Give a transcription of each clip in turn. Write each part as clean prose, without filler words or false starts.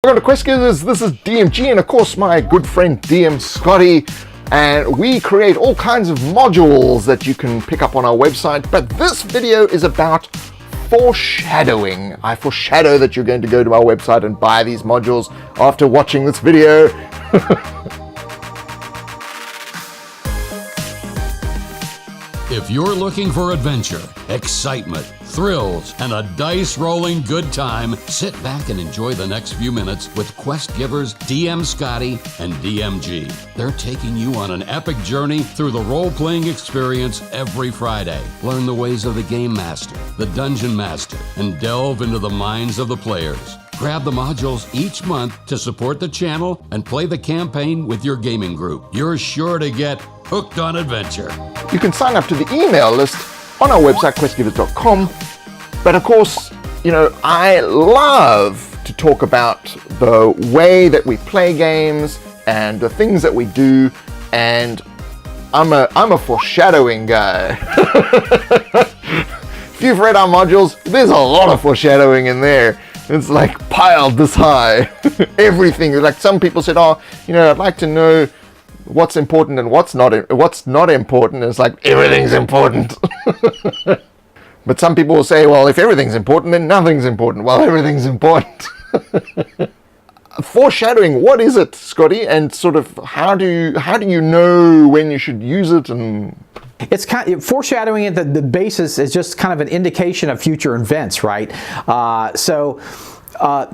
Welcome to Quest Givers. This is DMG and of course my good friend DM Scotty, and we create all kinds of modules that you can pick up on our website, but this video is about foreshadowing. I foreshadow that you're going to go to our website and buy these modules after watching this video. If you're looking for adventure, excitement, thrills, and a dice-rolling good time, sit back and enjoy the next few minutes with Quest Givers DM Scotty and DMG. They're taking you on an epic journey through the role-playing experience every Friday. Learn the ways of the Game Master, the Dungeon Master, and delve into the minds of the players. Grab the modules each month to support the channel and play the campaign with your gaming group. You're sure to get hooked on adventure. You can sign up to the email list on our website, questgivers.com. But of course, you know, I love to talk about the way that we play games and the things that we do, and I'm a foreshadowing guy. If you've read our modules, there's a lot of foreshadowing in there. It's like piled this high. Everything. Like some people said, oh, you know, I'd like to know what's important and what's not important. It's like everything's important. But some people will say, well, if everything's important, then nothing's important. Well, everything's important. Foreshadowing, what is it, Scotty? And sort of how do you know when you should use it? And it's kind of, foreshadowing at the basis is just kind of an indication of future events, right?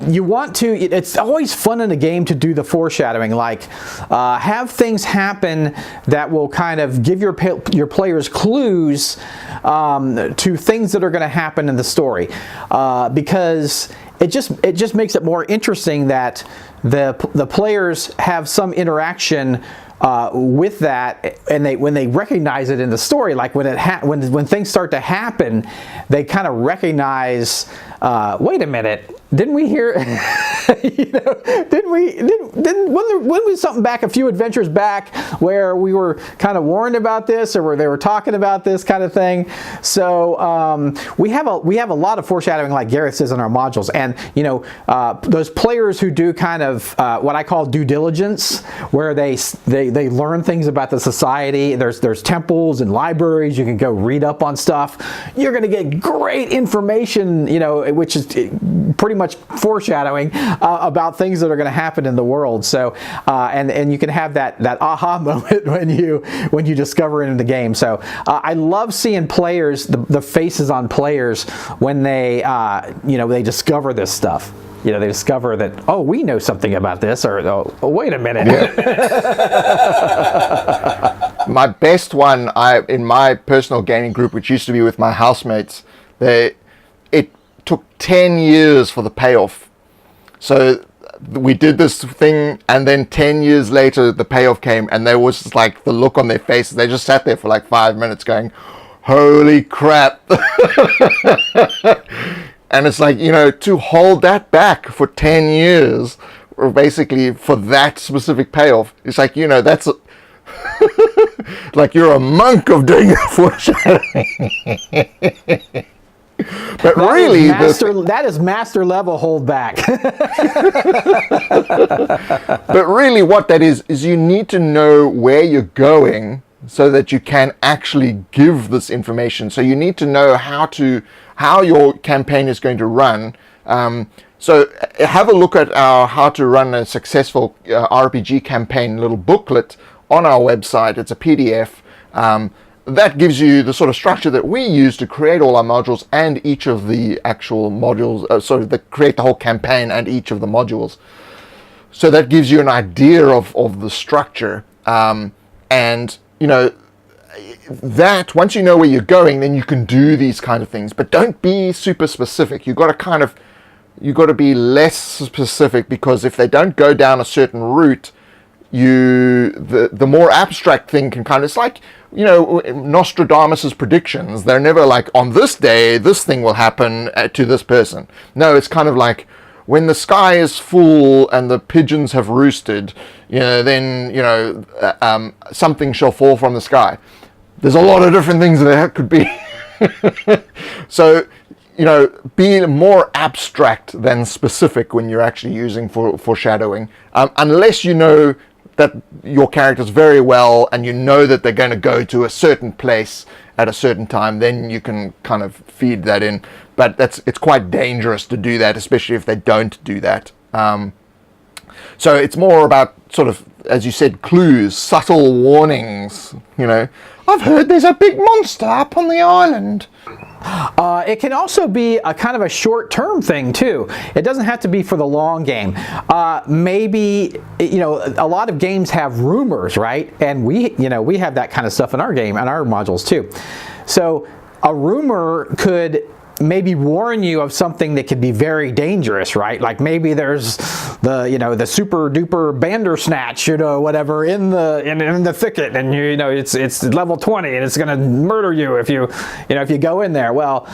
You want to, it's always fun in a game to do the foreshadowing, like have things happen that will kind of give your players clues to things that are going to happen in the story, because it just makes it more interesting that the players have some interaction with that, and when they recognize it in the story, like when things start to happen, they kind of recognize, wait a minute, didn't we hear, you know, when was something back a few adventures back where we were kind of warned about this, or where they were talking about this kind of thing. So we have a lot of foreshadowing, like Gareth says, in our modules, and you know, those players who do kind of what I call due diligence, where they learn things about the society. There's temples and libraries. You can go read up on stuff. You're going to get great information, you know, which is pretty much foreshadowing about things that are going to happen in the world. So and you can have that aha moment when you discover it in the game. So I love seeing players, the faces on players when they you know, they discover this stuff. You know, they discover that, oh, we know something about this, or oh, wait a minute. Yeah. My best one, in my personal gaming group, which used to be with my housemates, it took 10 years for the payoff. So we did this thing, and then 10 years later, the payoff came, and there was just like the look on their faces. They just sat there for like 5 minutes going, holy crap. And it's like, you know, to hold that back for 10 years, or basically for that specific payoff, it's like, you know, that's like you're a monk of doing foreshadowing. But that really, that is master level hold back. But really what that is you need to know where you're going so that you can actually give this information. So you need to know how your campaign is going to run. So have a look at our How to Run a Successful RPG Campaign little booklet on our website. It's a PDF. That gives you the sort of structure that we use to create all our modules and each of the actual modules, create the whole campaign and each of the modules. So that gives you an idea of the structure. And, you know, that once you know where you're going, then you can do these kind of things. But don't be super specific. You've got to be less specific, because if they don't go down a certain route, the more abstract thing can kind of, it's like, you know, Nostradamus's predictions. They're never like, on this day this thing will happen to this person. No, it's kind of like, when the sky is full and the pigeons have roosted, you know, then, you know, something shall fall from the sky. There's a lot of different things that could be. So be more abstract than specific when you're actually using foreshadowing, unless you know that your characters very well and you know that they're going to go to a certain place at a certain time, then you can kind of feed that in. But it's quite dangerous to do that, especially if they don't do that. So it's more about sort of, as you said, clues, subtle warnings. I've heard there's a big monster up on the island. It can also be a kind of a short-term thing too. It doesn't have to be for the long game. Maybe a lot of games have rumors, right? And we have that kind of stuff in our game and our modules too. So a rumor could maybe warn you of something that could be very dangerous, right? Like maybe there's the super duper bandersnatch, whatever in the thicket, and it's level 20 and it's gonna murder you if you go in there. Well,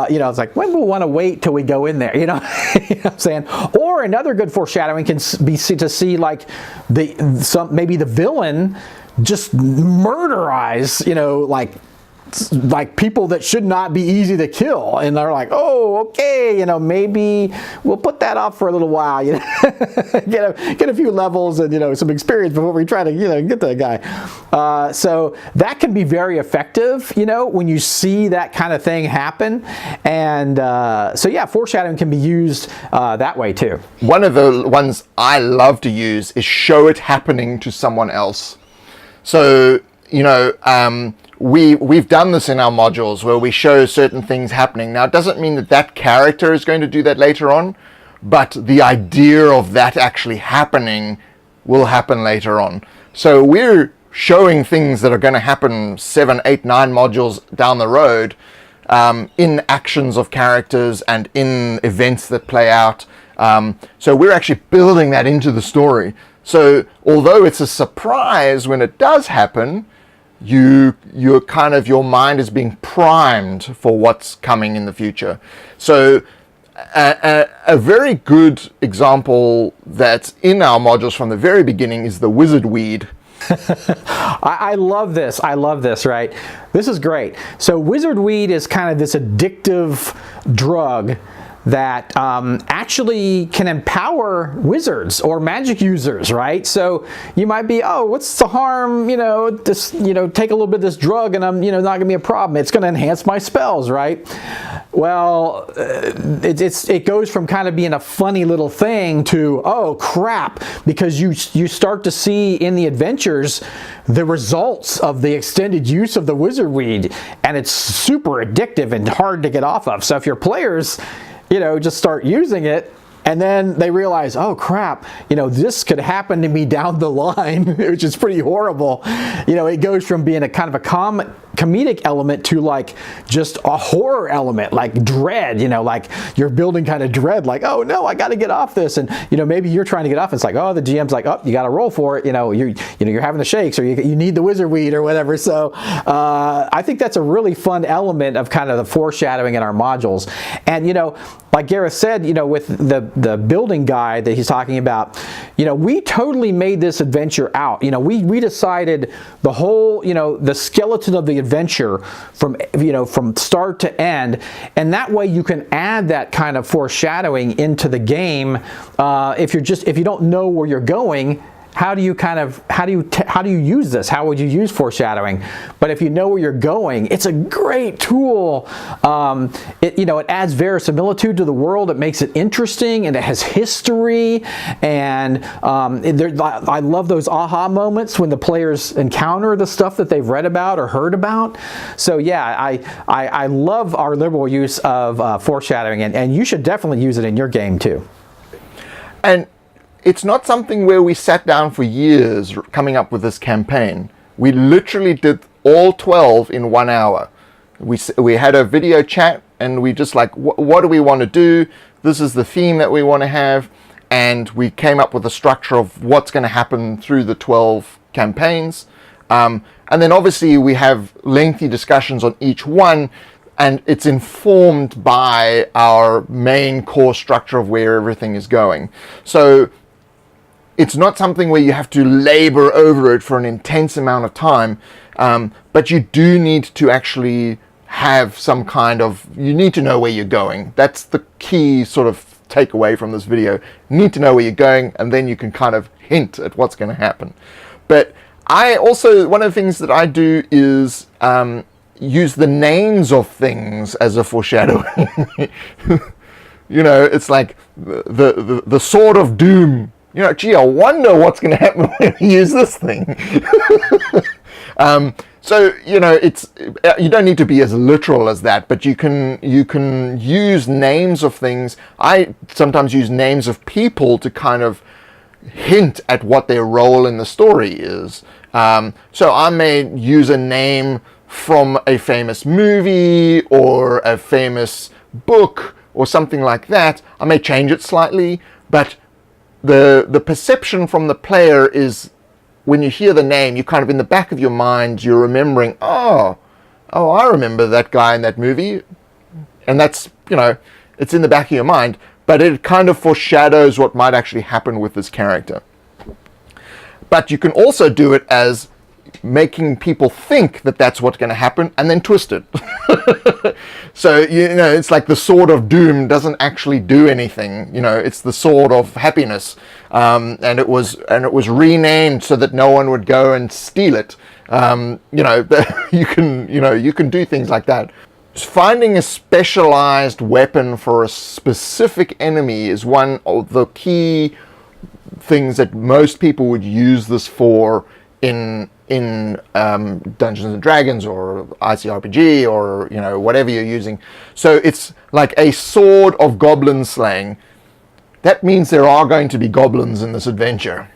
it's like, when we'll want to wait till we go in there, you know what I'm saying? Or another good foreshadowing can be to see like maybe the villain just murderize, like people that should not be easy to kill, and they're like, oh, okay, maybe we'll put that off for a little while, get a few levels and some experience before we try to get that guy. So that can be very effective, when you see that kind of thing happen, and so yeah, foreshadowing can be used that way too. One of the ones I love to use is show it happening to someone else. So we've done this in our modules where we show certain things happening. Now, it doesn't mean that character is going to do that later on, but the idea of that actually happening will happen later on. So we're showing things that are going to happen 7, 8, 9 modules down the road, in actions of characters and in events that play out. So we're actually building that into the story. So although it's a surprise when it does happen, your mind is being primed for what's coming in the future. So a very good example that's in our modules from the very beginning is the wizard weed. I love this. Right? This is great. So wizard weed is kind of this addictive drug that actually can empower wizards or magic users, right? So you might be, oh, what's the harm, just, take a little bit of this drug and I'm, not gonna be a problem. It's gonna enhance my spells, right? Well, it goes from kind of being a funny little thing to, oh crap, because you start to see in the adventures the results of the extended use of the wizard weed, and it's super addictive and hard to get off of. So if your players just start using it, and then they realize, oh crap, this could happen to me down the line, which is pretty horrible. It goes from being a kind of a comedic element to like just a horror element, like dread, like you're building kind of dread, like, oh no, I got to get off this. And, maybe you're trying to get off. It's like, oh, the GM's like, oh, you got to roll for it. You're having the shakes, or you need the wizard weed or whatever. So I think that's a really fun element of kind of the foreshadowing in our modules. And, like Gareth said, with the building guide that he's talking about, we totally made this adventure out. We decided the whole, the skeleton of the adventure from start to end, and that way you can add that kind of foreshadowing into the game. If you don't know where you're going, how do you use this? How would you use foreshadowing? But if you know where you're going, it's a great tool. It adds verisimilitude to the world. It makes it interesting, and it has history. And I love those aha moments when the players encounter the stuff that they've read about or heard about. So yeah, I love our liberal use of foreshadowing, and you should definitely use it in your game too. And it's not something where we sat down for years coming up with this campaign. We literally did all 12 in 1 hour. We had a video chat, and we just like, what do we want to do? This is the theme that we want to have. And we came up with a structure of what's going to happen through the 12 campaigns. And then obviously we have lengthy discussions on each one, and it's informed by our main core structure of where everything is going. So it's not something where you have to labor over it for an intense amount of time, but you do need to actually have some kind of, you need to know where you're going. That's the key sort of takeaway from this video. You need to know where you're going, and then you can kind of hint at what's going to happen. But I also, one of the things that I do is use the names of things as a foreshadowing. You know, it's like the sword of doom. You know, gee, I wonder what's going to happen when we use this thing. So, you know, it's, you don't need to be as literal as that, but you can use names of things. I sometimes use names of people to kind of hint at what their role in the story is. So I may use a name from a famous movie or a famous book or something like that. I may change it slightly, but the perception from the player is, when you hear the name, you kind of, in the back of your mind, you're remembering, oh, I remember that guy in that movie. And that's, you know, it's in the back of your mind, but it kind of foreshadows what might actually happen with this character. But you can also do it as making people think that that's what's going to happen and then twist it. So, you know, it's like the sword of doom doesn't actually do anything. You know, it's the sword of happiness. And it was renamed so that no one would go and steal it. You know, you can do things like that. Finding a specialized weapon for a specific enemy is one of the key things that most people would use this for in Dungeons and Dragons or ICRPG or, you know, whatever you're using. So it's like a sword of goblin slaying. That means there are going to be goblins in this adventure.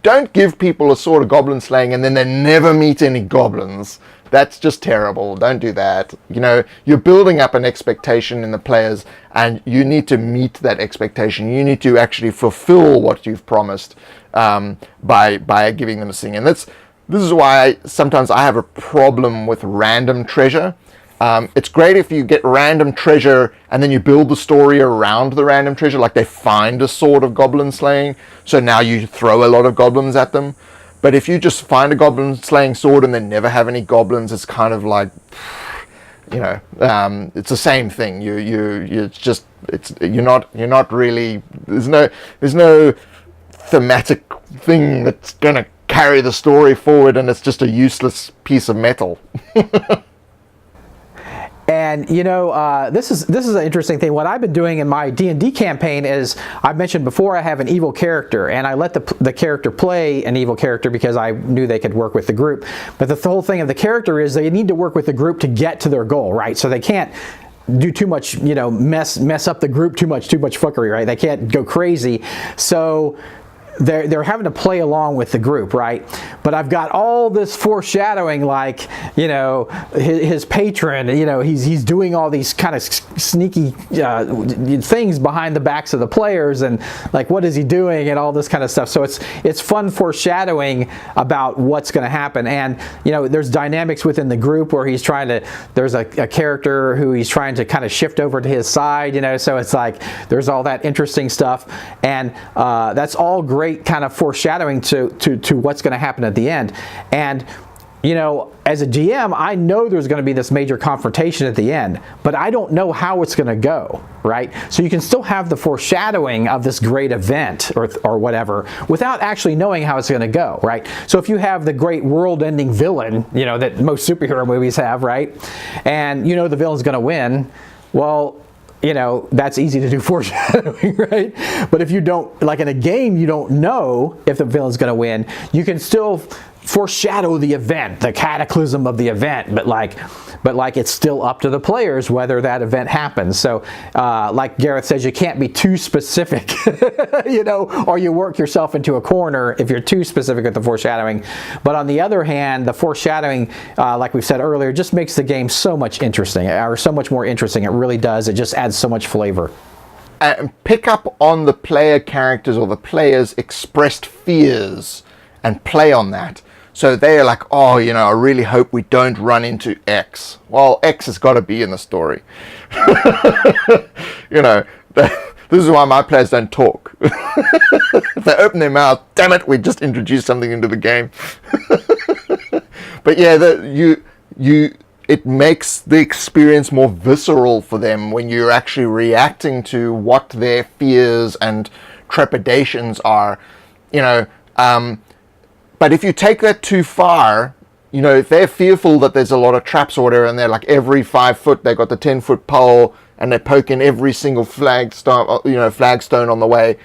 Don't give people a sword of goblin slaying and then they never meet any goblins. That's just terrible. Don't do that. You know, you're building up an expectation in the players, and you need to meet that expectation. You need to actually fulfill what you've promised by giving them a thing. And this is why sometimes I have a problem with random treasure. It's great if you get random treasure and then you build the story around the random treasure, like they find a sword of goblin slaying, so now you throw a lot of goblins at them. But if you just find a goblin slaying sword and then never have any goblins, it's kind of like, you know, it's the same thing. You're not really, there's no thematic thing that's gonna carry the story forward, and it's just a useless piece of metal. And you know, this is an interesting thing. What I've been doing in my D&D campaign is, I've mentioned before, I have an evil character, and I let the character play an evil character because I knew they could work with the group. But the whole thing of the character is they need to work with the group to get to their goal, right? So they can't do too much, you know, mess up the group too much fuckery, right? They can't go crazy. So they're having to play along with the group, right? But I've got all this foreshadowing, like, you know, his patron, you know, he's doing all these kind of sneaky things behind the backs of the players, and like, what is he doing, and all this kind of stuff. So it's fun foreshadowing about what's going to happen. And you know, there's dynamics within the group where there's a character who he's trying to kind of shift over to his side, you know, so it's like there's all that interesting stuff, and that's all great kind of foreshadowing to what's going to happen at the end. And you know, as a GM, I know there's going to be this major confrontation at the end, but I don't know how it's going to go, right? So you can still have the foreshadowing of this great event or whatever without actually knowing how it's going to go, right? So if you have the great world-ending villain, you know, that most superhero movies have, right? And you know the villain's going to win, well, you know, that's easy to do foreshadowing, right? But if you don't, like in a game, you don't know if the villain's going to win, you can still foreshadow the event, the cataclysm of the event, but like it's still up to the players whether that event happens. So like Gareth says, you can't be too specific, you know, or you work yourself into a corner if you're too specific with the foreshadowing. But on the other hand, the foreshadowing, like we said earlier, just makes the game so much interesting, or so much more interesting. It really does. It just adds so much flavor. And pick up on the player characters or the players' expressed fears and play on that. So they're like, oh, you know, I really hope we don't run into X. Well, X has got to be in the story. You know, this is why my players don't talk. If they open their mouth, damn it, we just introduced something into the game. But yeah, it makes the experience more visceral for them when you're actually reacting to what their fears and trepidations are, you know. But if you take that too far, you know, if they're fearful that there's a lot of traps or whatever, and they're like every 5 foot they've got the 10-foot pole and they're poking every single flagstone on the way,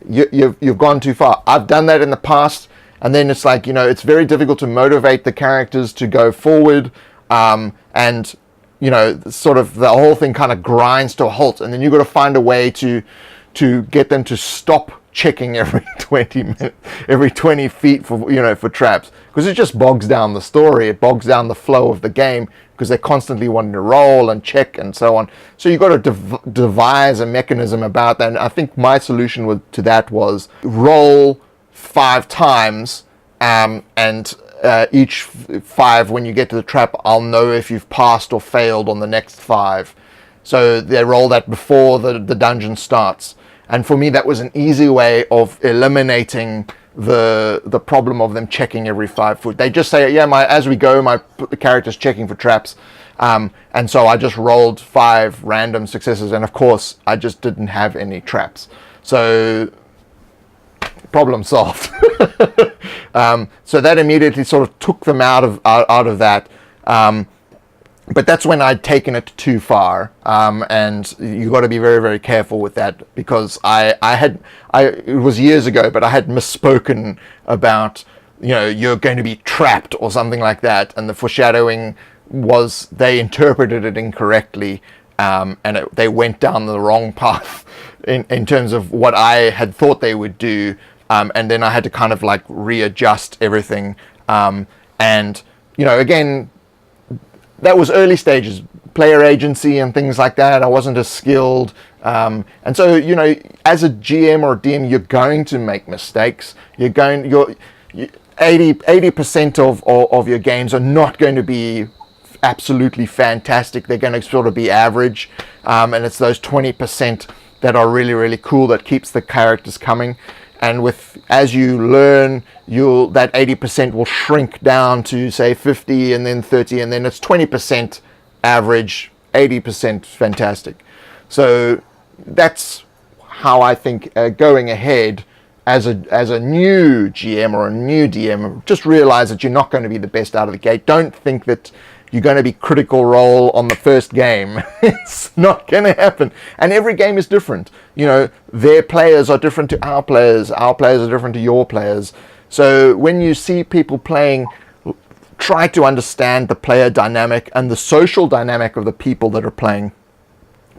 you've gone too far. I've done that in the past, and then it's like, you know, it's very difficult to motivate the characters to go forward, and you know, sort of the whole thing kind of grinds to a halt, and then you've got to find a way to get them to stop checking every 20 minutes, every 20 feet for traps, because it just bogs down the story. It bogs down the flow of the game, because they're constantly wanting to roll and check and so on. So you've got to devise a mechanism about that. And I think my solution to that was roll 5 times, and each 5, when you get to the trap, I'll know if you've passed or failed on the next 5. So they roll that before the dungeon starts. And for me, that was an easy way of eliminating the problem of them checking every 5 foot. They just say, yeah, as we go, my character's checking for traps. And so I just rolled 5 random successes. And of course, I just didn't have any traps. So problem solved. So that immediately sort of took them out of that. But that's when I'd taken it too far, and you got to be very, very careful with that, because it was years ago, but I had misspoken about, you know, you're going to be trapped or something like that, and the foreshadowing was they interpreted it incorrectly, and they went down the wrong path in terms of what I had thought they would do, and then I had to kind of like readjust everything, and you know, again, that was early stages, player agency and things like that. I wasn't as skilled. And so, you know, as a GM or a DM, you're going to make mistakes. 80% of your games are not going to be absolutely fantastic. They're going to sort of be average. And it's those 20% that are really, really cool that keeps the characters coming. And as you learn, that 80% will shrink down to, say, 50 and then 30, and then it's 20% average, 80% fantastic. So that's how I think going ahead as a new GM or a new DM, just realize that you're not going to be the best out of the gate. Don't think that you're going to be critical role on the first game. It's not going to happen. And every game is different. You know, their players are different to our players. Our players are different to your players. So when you see people playing, try to understand the player dynamic and the social dynamic of the people that are playing,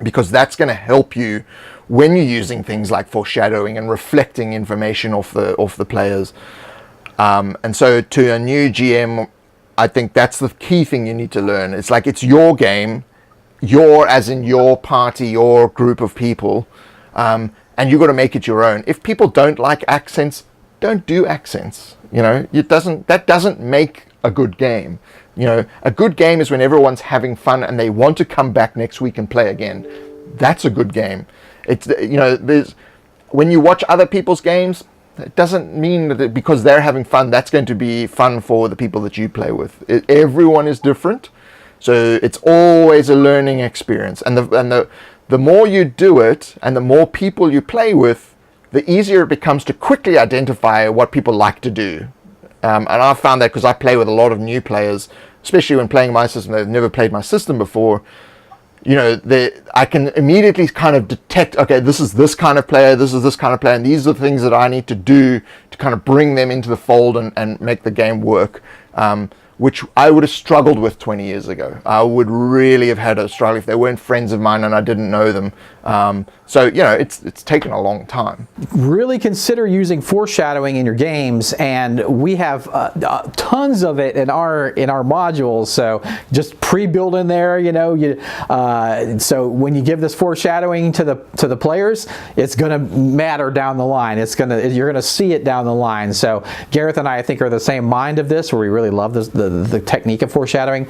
because that's going to help you when you're using things like foreshadowing and reflecting information off the players. And so to a new GM, I think that's the key thing you need to learn. It's like, it's your game, as in your party, your group of people, and you've got to make it your own. If people don't like accents, don't do accents. You know, that doesn't make a good game. You know, a good game is when everyone's having fun and they want to come back next week and play again. That's a good game. It's, you know, when you watch other people's games, it doesn't mean that because they're having fun, that's going to be fun for the people that you play with. Everyone is different, so it's always a learning experience. And the more you do it, and the more people you play with, the easier it becomes to quickly identify what people like to do. And I've found that because I play with a lot of new players, especially when playing my system. They've never played my system before. You know, I can immediately kind of detect, okay, this is this kind of player, this is this kind of player, and these are the things that I need to do to kind of bring them into the fold and make the game work, which I would have struggled with 20 years ago. I would really have had a struggle if they weren't friends of mine and I didn't know them. So, you know, it's taken a long time. Really consider using foreshadowing in your games, and we have tons of it in our modules. So just pre-build in there, you know. So when you give this foreshadowing to the players, it's going to matter down the line. You're gonna see it down the line. So Gareth and I think, are the same mind of this, where we really love the technique of foreshadowing.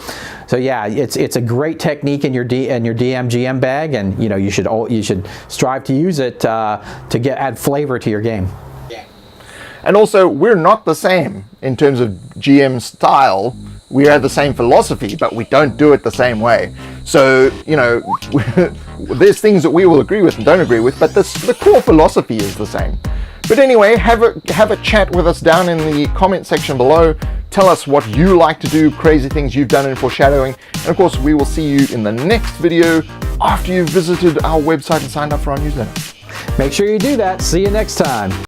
So yeah, it's a great technique in your DM GM bag, and you know, you should strive to use it to add flavor to your game. And also, we're not the same in terms of GM style. We have the same philosophy, but we don't do it the same way. So, you know, there's things that we will agree with and don't agree with, but the core philosophy is the same. But anyway, have a chat with us down in the comment section below. Tell us what you like to do, crazy things you've done in foreshadowing. And of course, we will see you in the next video after you've visited our website and signed up for our newsletter. Make sure you do that. See you next time.